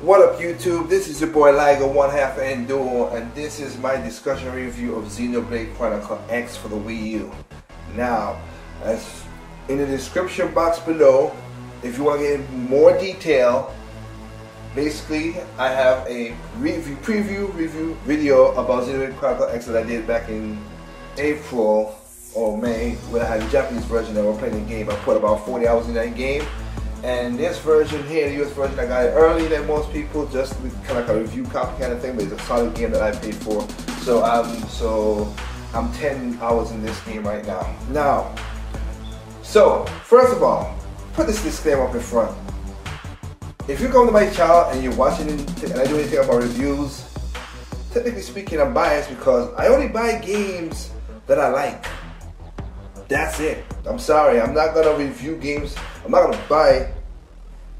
What up YouTube, this is your boy Ligo, one half Enduro, and this is my discussion review of Xenoblade Chronicles X for the Wii U. Now, as in the description box below, if you want to get more detail, basically I have a preview video about Xenoblade Chronicles X that I did back in April or May when I had the Japanese version that we're playing the game. I put about 40 hours in that game. And this version here, the US version, I got it early than most people, just with kind of like a review copy kind of thing, but it's a solid game that I paid for. So I'm 10 hours in this game right now. So first of all, put this disclaimer up in front. If you come to my channel and you're watching it and I do anything about reviews, technically speaking, I'm biased because I only buy games that I like. That's it. I'm sorry, I'm not gonna review games. I'm not gonna buy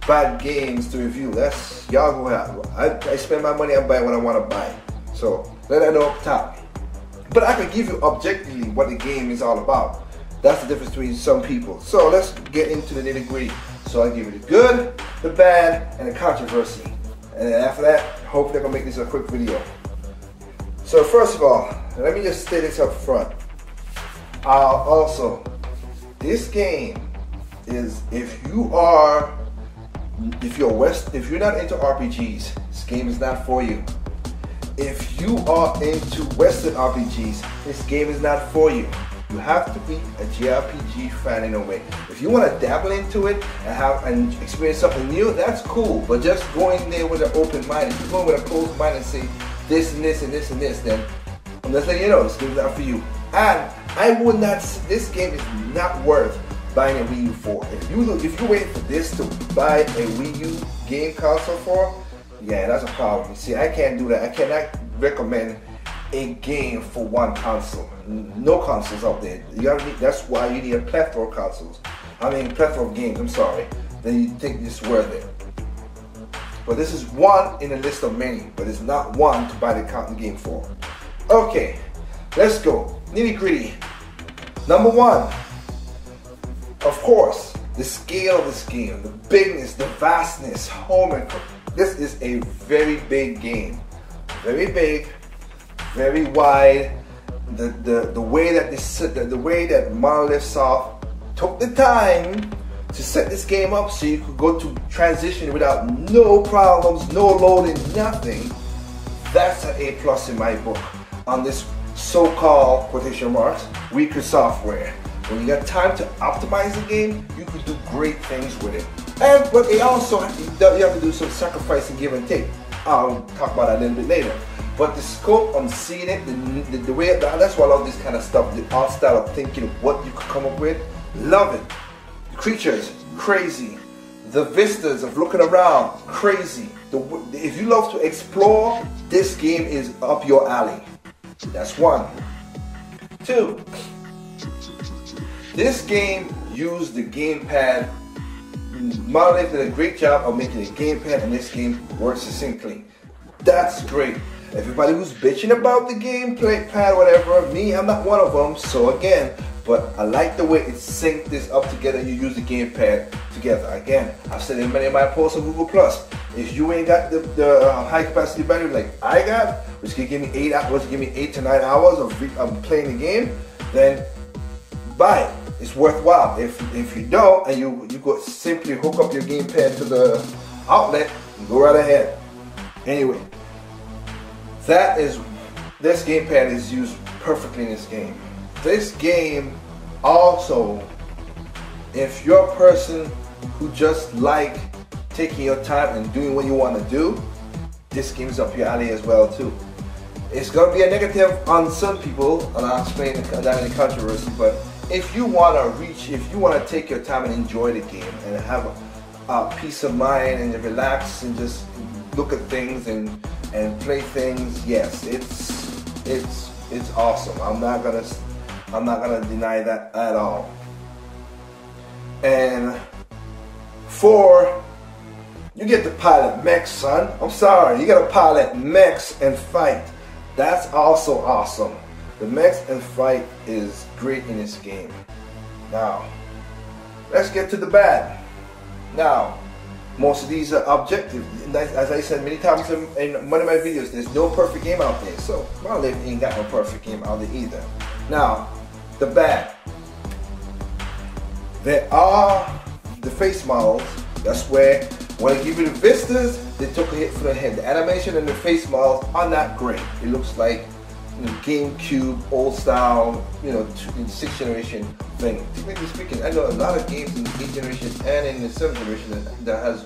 bad games to review. That's y'all go have. I spend my money on buying what I want to buy. So let that know up top. But I can give you objectively what the game is all about. That's the difference between some people. So let's get into the nitty-gritty. So I'll give you the good, the bad, and the controversy. And then after that, hopefully I can make this a quick video. So first of all, let me just state this up front. Also, this game is if you're not into RPGs, this game is not for you. If you are into Western RPGs, this game is not for you. You have to be a JRPG fan in a way. If you want to dabble into it and experience something new, that's cool. But just going there with an open mind, if you're going with a closed mind and say this and this and this and this, then I'm just letting you know this game is not for you. And I would not. This game is not worth buying a Wii U for. If you wait for this to buy a Wii U game console for, yeah, that's a problem. See, I can't do that. I cannot recommend a game for one console. No consoles out there. That's why you need a plethora of consoles. I mean, plethora of games. I'm sorry. Then you think this is worth it. But this is one in a list of many. But it's not one to buy the game for. Okay, let's go. Nitty gritty. Number one. Of course, the scale of this game, the bigness, the vastness. Oh my God, this is a very big game. Very big, very wide. The way that Monolith Soft took the time to set this game up so you could go to transition without no problems, no loading, nothing. That's an A+ in my book on this so-called quotation marks weaker software. When you got time to optimize the game, you can do great things with it. But it also, you have to do some sacrifice and give and take. I'll talk about that a little bit later. But the scope on seeing it, the way, that's why I love this kind of stuff, the art style of thinking of what you could come up with. Love it. The creatures, crazy. The vistas of looking around, crazy. If you love to explore, this game is up your alley. That's one. Two. This game used the gamepad. Monolith did a great job of making a gamepad, and this game works succinctly. That's great. Everybody who's bitching about the gameplay pad, whatever, me, I'm not one of them. So again, but I like the way it synced this up together. You use the gamepad together. Again, I've said in many of my posts on Google+. If you ain't got the high capacity battery like I got, which can give me 8 to 9 hours of playing the game, then buy it. It's worthwhile. If you don't, and you go simply hook up your gamepad to the outlet, go right ahead. Anyway, this gamepad is used perfectly in this game. This game also, if you're a person who just like taking your time and doing what you want to do, this game is up your alley as well too. It's going to be a negative on some people, and I'll explain that in the controversy, but if you want to take your time and enjoy the game and have a peace of mind and relax and just look at things and play things, yes, it's awesome. I'm not gonna deny that at all. And 4, you get to pilot mechs, son. I'm sorry, you gotta pilot mechs and fight. That's also awesome. The mechs and fight is great in this game. Now, let's get to the bad. Now, Most of these are objective. As I said many times in one of my videos, there's no perfect game out there. So, well, they ain't got no perfect game out there either. Now, the bad. There are the face models. That's where, when I give you the vistas, they took a hit for the head. The animation and the face models are not great. It looks like, you know, GameCube, old style, you know, in 6th generation thing. Technically speaking, I know a lot of games in the 8th generation and in the 7th generation that has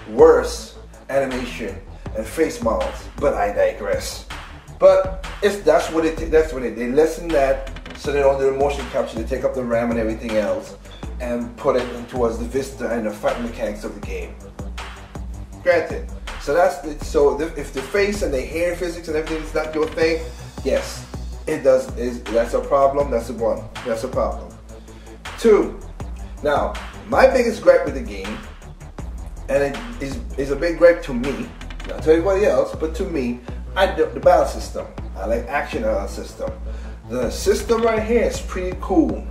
worse animation and face models. But I digress. But that's what it. They lessen that, so they don't do the motion capture. They take up the RAM and everything else, and put it in towards the vista and the fight mechanics of the game. Granted. So that's it. So if the face and the hair physics and everything is not your thing, yes, it does. That's a problem. That's one. That's a problem. 2. Now, my biggest gripe with the game, and it is a big gripe to me, not to everybody else, but to me, the battle system. I like action system. The system right here is pretty cool.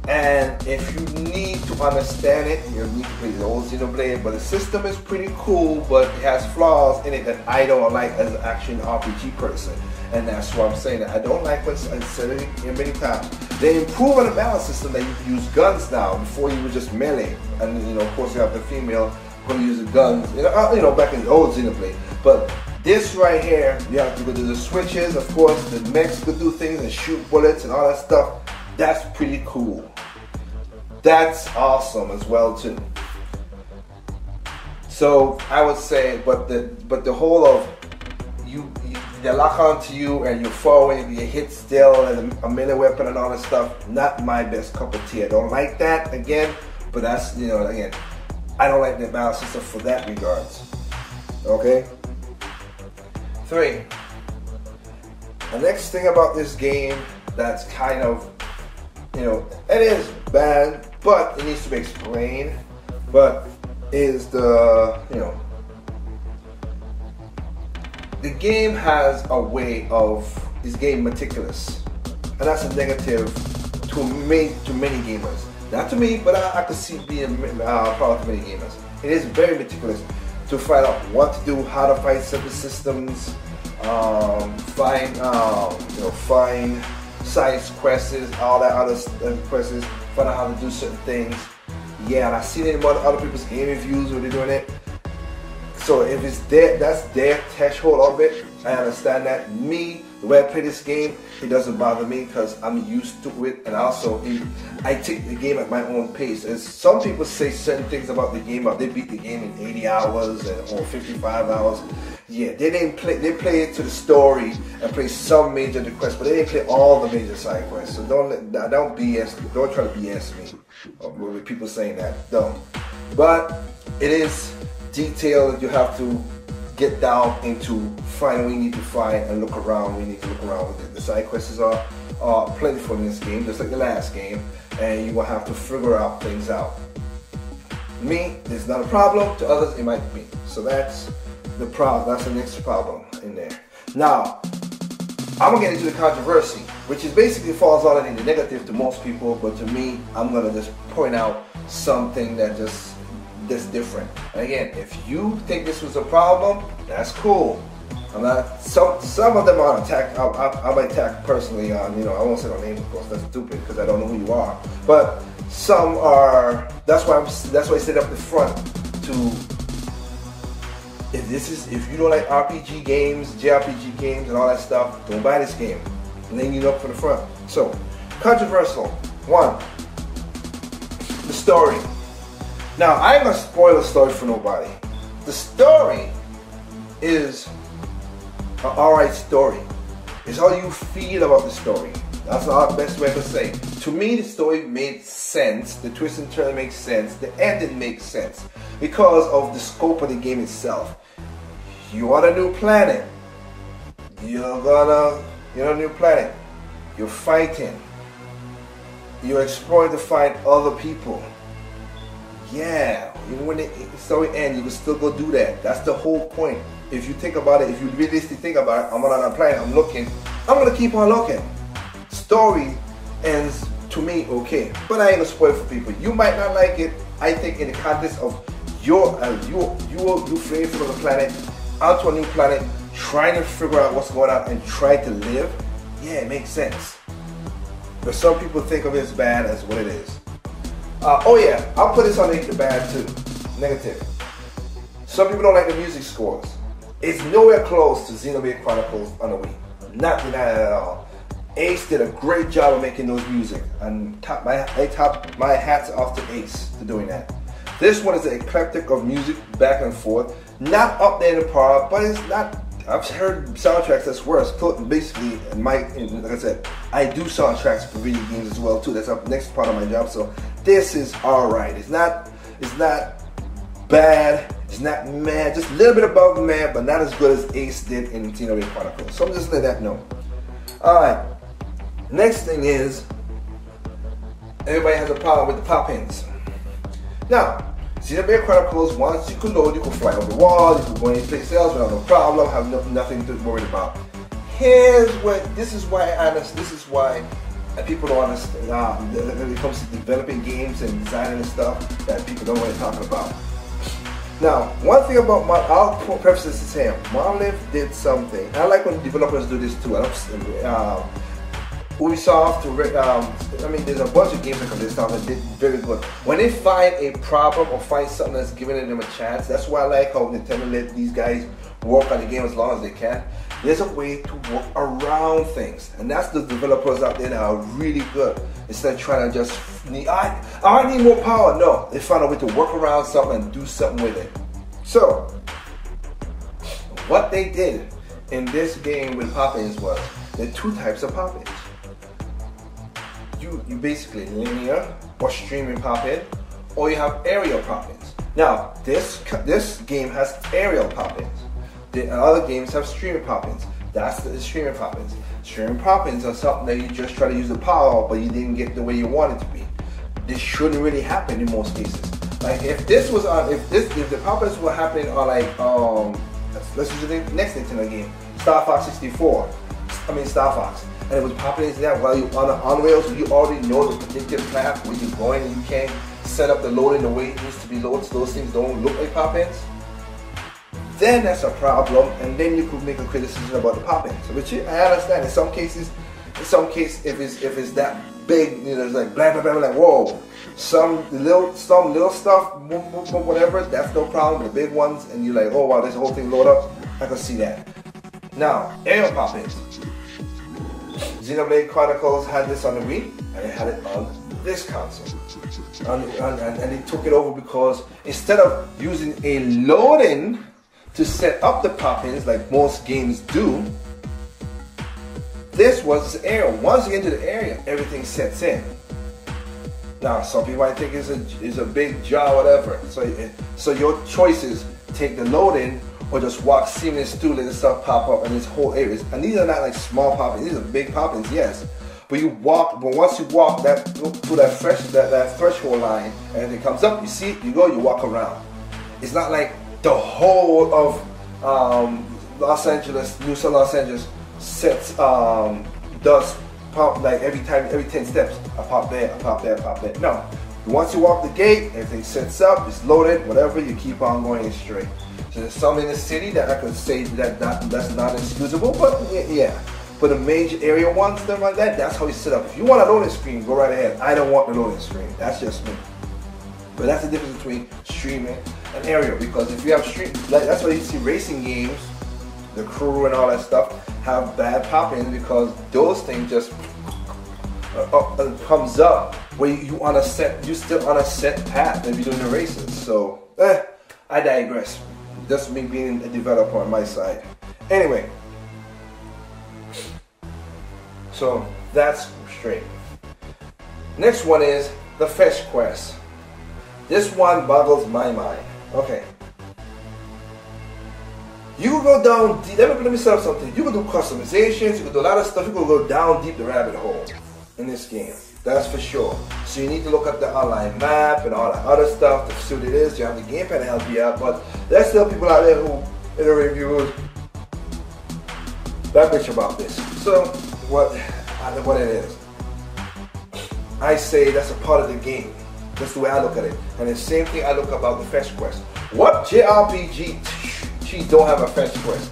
And if you need to understand it, you need to play the old Xenoblade. But the system is pretty cool, but it has flaws in it that I don't like as an action RPG person. And that's why I'm saying that I don't like what I said it many times. They improve on the battle system that you can use guns now. Before you were just melee, and you know, of course, you have the female who uses the guns. You know, back in the old Xenoblade. But this right here, you have to go to the switches. Of course, the mechs could do things and shoot bullets and all that stuff. That's pretty cool. That's awesome as well too. So I would say, but the whole of they lock onto you and you're forward, you hit still and a melee weapon and all that stuff. Not my best cup of tea. I don't like that again. But that's, you know, again, I don't like the battle system for that regards. Okay. 3. The next thing about this game that's kind of, you know, it is bad, but it needs to be explained. But is the, you know, the game has a way of, this game meticulous, and that's a negative to many gamers. Not to me, but I could see being part of many gamers. It is very meticulous to find out what to do, how to fight certain systems, find side quests, all that other quests, find out how to do certain things. Yeah, and I've seen it in other people's game reviews where they're doing it. So if it's there, that's their threshold of it. I understand that. Me, the way I play this game, it doesn't bother me because I'm used to it, and also I take the game at my own pace. As some people say certain things about the game, they beat the game in 80 hours or 55 hours. Yeah, they didn't play. They play it to the story and play some major quests, but they didn't play all the major side quests. So don't BS. Don't try to BS me with people saying that. Don't. But it is detailed. You have to get down into find what you need to find and look around. We need to look around. The side quests are plentiful in this game, just like the last game, and you will have to figure out things out. Me, it's not a problem. To others, it might be. So that's the problem. That's the next problem in there. Now, I'm gonna get into the controversy, which is basically falls out in the negative to most people, but to me, I'm gonna just point out something that's different. And again, if you think this was a problem, that's cool. I'm not. Some of them are attacked. I might attack personally on. You know, I won't say no names, of course. That's stupid because I don't know who you are. But some are. That's why I sit up the front to. If you don't like RPG games, JRPG games, and all that stuff, don't buy this game. I'm laying you up for the front. So, controversial. 1. The story. Now, I ain't gonna spoil the story for nobody. The story is an alright story. It's how you feel about the story. That's the best way to say. To me, the story made sense. The twist and turn makes sense. The ending makes sense because of the scope of the game itself. You're on a new planet. You're on a new planet. You're fighting. You're exploring to find other people. Yeah, even when the story ends, you can still go do that. That's the whole point. If you think about it, if you realistically think about it, I'm on a planet, I'm looking, I'm gonna keep on looking. Story ends to me, okay. But I ain't gonna spoil it for people. You might not like it. I think in the context of you fleeing from the planet onto a new planet, trying to figure out what's going on and try to live, yeah, it makes sense. But some people think of it as bad as what it is. Oh yeah, I'll put this on the bad too. Negative. Some people don't like the music scores. It's nowhere close to Xenoblade Chronicles on the Wii. Not denied at all. Ace did a great job of making those music, and I top my hats off to Ace for doing that. This one is an eclectic of music back and forth. Not up there in the par, but it's not. I've heard soundtracks that's worse. Basically, like I said, I do soundtracks for video games as well too. That's the next part of my job. So this is alright. It's not bad. It's not mad. Just a little bit above mad, but not as good as Ace did in Xenoblade Chronicles. So I'm just letting that know. Alright. Next thing is, everybody has a problem with the pop-ins. Now, Xenoblade Chronicles, once you can load, you can fly over the wall, you can go any place else without no problem, have nothing to worry about. This is why people don't understand, when it comes to developing games and designing and stuff, that people don't know what they're talking about. Now, one thing about I'll preface this to say, Monolith did something, and I like when developers do this too. Ubisoft, I mean, there's a bunch of games like this stuff that did very good. When they find a problem or find something that's giving them a chance, that's why I like how Nintendo let these guys work on the game as long as they can. There's a way to work around things, and that's the developers out there that are really good. Instead of trying to just I need more power. No, they found a way to work around something and do something with it. So, what they did in this game with pop-ins was there are two types of pop-ins. You basically linear or streaming pop-in, or you have aerial pop-ins. Now, this game has aerial pop-ins. The other games have streaming pop-ins. That's the streaming pop-ins. Streaming pop-ins are something that you just try to use the power, but you didn't get the way you want it to be. This shouldn't really happen in most cases. Like if the pop-ins were happening on let's use the next Nintendo game, Star Fox 64. Star Fox. And it was popping into that while you're on rails, you already know the predicted path where you're going, and you can't set up the loading the way it needs to be loaded, so those things don't look like pop-ins. Then that's a problem, and then you could make a criticism about the pop-ins. Which I understand. In some cases, if it's that big, it's like blah blah blah, like whoa. Some little stuff, whatever, that's no problem. The big ones, and you're like, oh wow, this whole thing load up. I can see that. Now, aerial pop-ins. Xenoblade Chronicles had this on the Wii, and it had it on this console. And they took it over because instead of using a load-in to set up the pop-ins like most games do, this was this area. Once you get into the area, everything sets in. Now, some people might think it's a big job, whatever. So your choices: take the load-in, or just walk seamless through, let the stuff pop up in this whole area. And these are not like small pop-ins, these are big pop-ins, yes. But once you walk through that threshold line, and it comes up, you see it, you go, you walk around. It's not like the whole of Los Angeles, New South Los Angeles does pop like every 10 steps. I pop there, I pop there, I pop there. No. Once you walk the gate, everything sets up, it's loaded, whatever, you keep on going straight. So there's some in the city that I could say that's not excusable, but yeah. For the major area ones, stuff like that, that's how you set up. If you want a loading screen, go right ahead. I don't want the loading screen. That's just me. But that's the difference between streaming and aerial, because if you have that's why you see racing games, the crew and all that stuff have bad pop-ins, because those things just comes up where you're still on a set path if you're doing the races. So I digress. Just me being a developer on my side. Anyway, so that's straight. Next one is the Fetch Quest. This one boggles my mind. Okay. You can go down deep. Let me set up something. You can do customizations, you can do a lot of stuff. You can go down deep the rabbit hole in this game. That's for sure. So you need to look up the online map and all that other stuff to see what it is. You have the gamepad to help you out, but there's still people out there who, in the reviews, that bitch about this. So what it is. I say that's a part of the game. That's the way I look at it. And the same thing I look about the fetch quest. What JRPG don't have a fetch quest?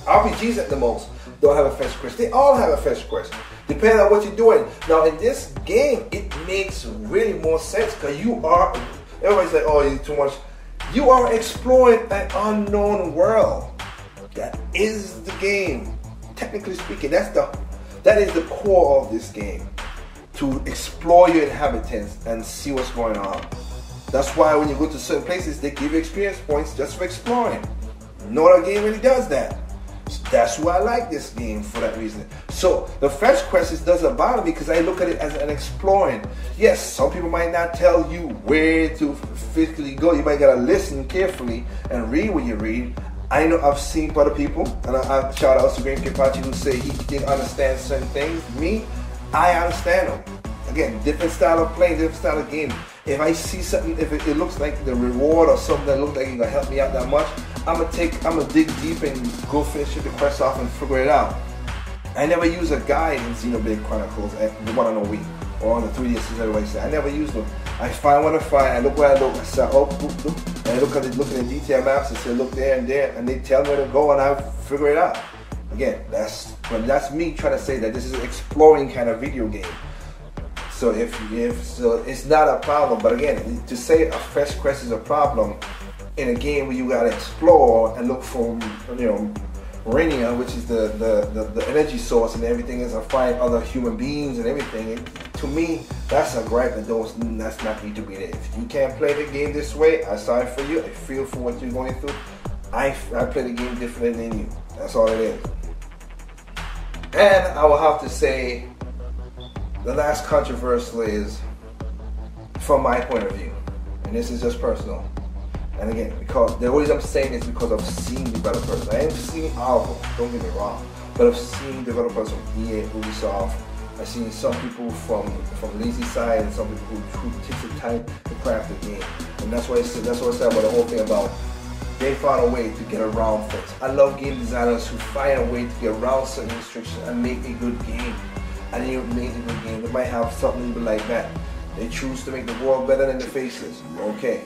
RPGs at the most don't have a fetch quest. They all have a fetch quest, depending on what you're doing. Now in this game, it makes really more sense because everybody's like, oh, you too much. You are exploring an unknown world. That is the game. Technically speaking, that is the core of this game. To explore your inhabitants and see what's going on. That's why when you go to certain places, they give you experience points just for exploring. No other game really does that. So that's why I like this game, for that reason. So the fetch quest doesn't bother me because I look at it as an exploring. Yes, some people might not tell you where to physically go. You might gotta listen carefully and read what you read. I know I've seen other people, and I shout out to Gripe who say he didn't understand certain things. Me, I understand them. Again, different style of playing, different style of game. If I see something, if it looks like the reward or something that looks like it's gonna help me out that much, I'm gonna dig deep and go finish the quest off and figure it out. I never use a guide in Xenoblade Chronicles, the one on the Wii or on the 3DS, as everybody says. I never use them. I find what I find, I look where I look, I say, oh, boop, boop, and I look at the detail maps and say, look there, and they tell me where to go, and I figure it out. Again, that's me trying to say that this is an exploring kind of video game. So so it's not a problem. But again, to say a fetch quest is a problem in a game where you gotta explore and look for, Rania, which is the energy source and everything, is to find other human beings and everything. To me, that's a gripe that's not need to be there. If you can't play the game this way, I'm sorry for you. I feel for what you're going through. I play the game different than you. That's all it is. And I will have to say, the last controversial is, from my point of view, and this is just personal. And again, because the reason I'm saying is because I've seen developers. I haven't seen all of them, don't get me wrong, but I've seen developers from EA, Ubisoft. I've seen some people from lazy side and some people who takes the time to craft the game. And that's what I said about the whole thing about they found a way to get around things. I love game designers who find a way to get around certain restrictions and make a good game. And you make a good game. They might have something like that. They choose to make the world better than the faces. Okay.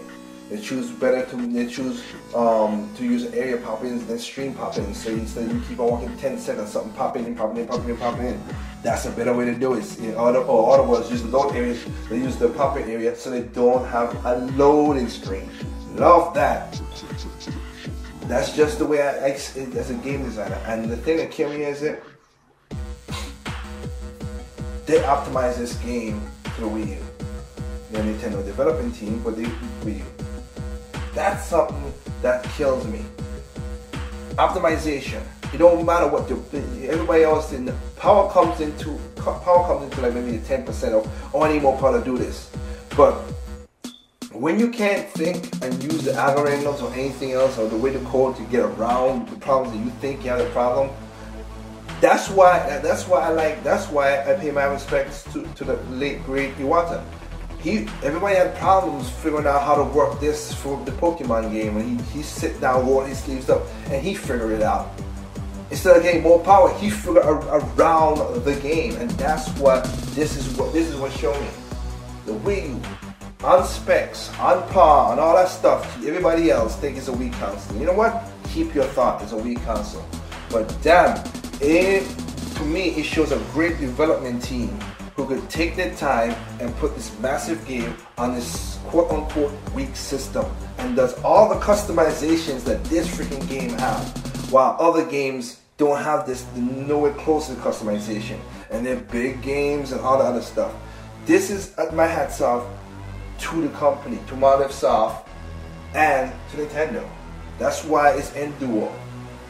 They choose to use area pop-ins than stream pop-ins. So instead you keep on walking 10 seconds, something popping in. That's a better way to do it. In other words, use the load areas. They use the pop-in area so they don't have a loading screen. Love that. That's just the way I as a game designer. And the thing that kills me is it. They optimize this game to the Wii U. The Nintendo developing team, but they Wii U. That's something that kills me. Optimization. It don't matter what everybody else in power comes into like maybe the 10% of I need more power to do this. But when you can't think and use the algorithms or anything else or the way to code to get around the problems that you think you have a problem. That's why I pay my respects to the late great Iwata. Everybody had problems figuring out how to work this for the Pokemon game, and he sit down, roll his sleeves up, and he figured it out. Instead of getting more power, he figured around the game, and that's what this is what showed me. The Wii U, on specs, on par, and all that stuff. Everybody else think it's a Wii console. You know what? Keep your thought. It's a Wii console, but damn. To me, it shows a great development team who could take their time and put this massive game on this quote-unquote weak system and does all the customizations that this freaking game has, while other games don't have this nowhere close to customization, and they're big games and all the other stuff. This is my hats off to the company, to Monolith Soft and to Nintendo. That's why it's Enduro.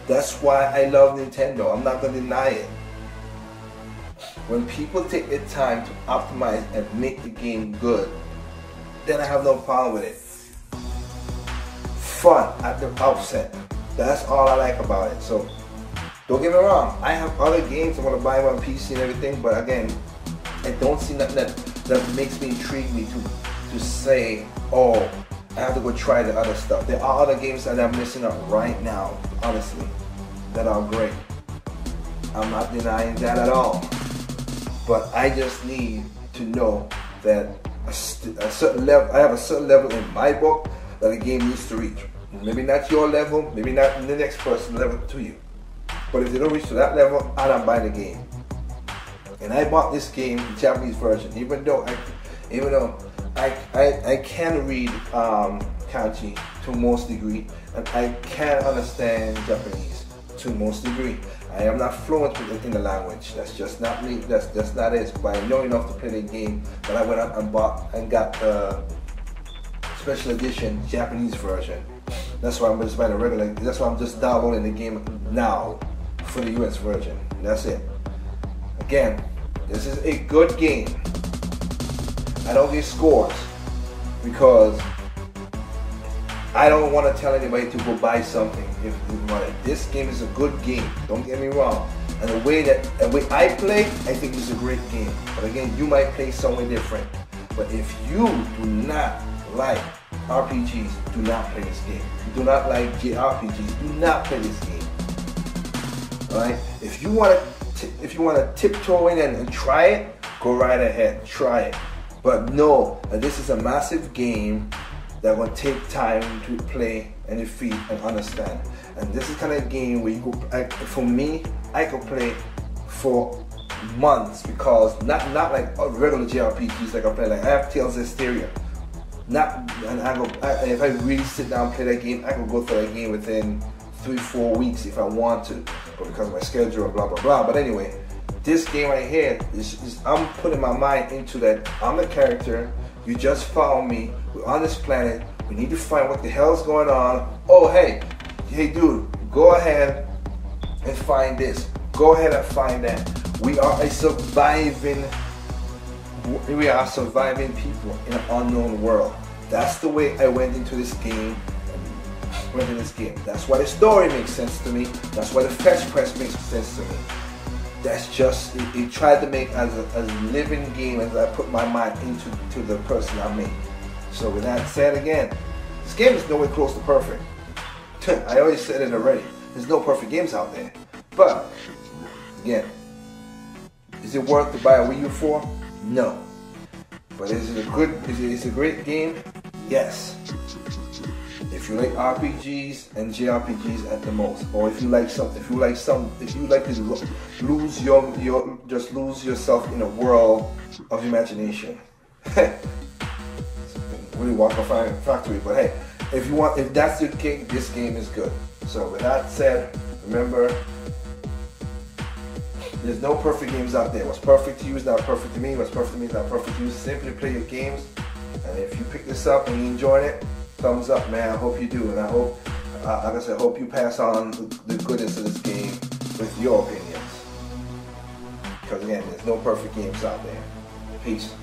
That's why I love Nintendo. I'm not going to deny it. When people take their time to optimize and make the game good, then I have no problem with it. Fun at the outset. That's all I like about it. So, don't get me wrong. I have other games I want to buy on PC and everything, but again, I don't see nothing that makes me intrigue me to say, oh, I have to go try the other stuff. There are other games that I'm missing out right now, honestly, that are great. I'm not denying that at all. But I just need to know that a certain level, I have a certain level in my book that a game needs to reach. Maybe not your level, maybe not the next person level to you. But if they don't reach to that level, I'm not buying the game. And I bought this game, the Japanese version, even though I can read kanji to most degree, and I can understand Japanese to most degree. I am not fluent in the language. That's just not me. That's just not it. But I know enough to play the game that I went out and bought and got the special edition Japanese version. That's why I'm just buying a regular. That's why I'm just downloading the game now for the US version. That's it. Again, this is a good game. I don't get scores because I don't want to tell anybody to go buy something if you want it. This game is a good game. Don't get me wrong. And the way I play, I think it's a great game. But again, you might play somewhere different. But if you do not like RPGs, do not play this game. If you do not like JRPGs, do not play this game. Alright? If you want to tiptoe in and try it, go right ahead, try it. But know that this is a massive game that will take time to play and defeat and understand. And this is kind of a game where you go, for me, I could play for months because not like regular JRPGs like I play. Like I have Tales of Hysteria. If I really sit down and play that game, I can go through that game within 3-4 weeks if I want to, but because of my schedule and blah blah blah. But anyway, this game right here is I'm putting my mind into that. I'm the character. You just found me. We're on this planet. We need to find what the hell's going on. Oh hey dude, go ahead and find this. Go ahead and find that. We are surviving people in an unknown world. That's the way I went into this game. That's why the story makes sense to me. That's why the fetch quest makes sense to me. That's just, it tried to make as a living game as I put my mind into the person I made. So with that said again, this game is nowhere close to perfect. I always said it already. There's no perfect games out there. But, again, is it worth to buy a Wii U for? No. But is it a great game? Yes. If you like RPGs and JRPGs at the most, or if you like to lose yourself in a world of imagination. Really walk a factory, but hey, if that's your case, this game is good. So with that said, remember, there's no perfect games out there. What's perfect to you is not perfect to me. What's perfect to me is not perfect to you. Simply play your games, and if you pick this up and you enjoy it, thumbs up, man. I hope you do, and I hope, like I said, I hope you pass on the goodness of this game with your opinions. Because again, there's no perfect games out there. Peace.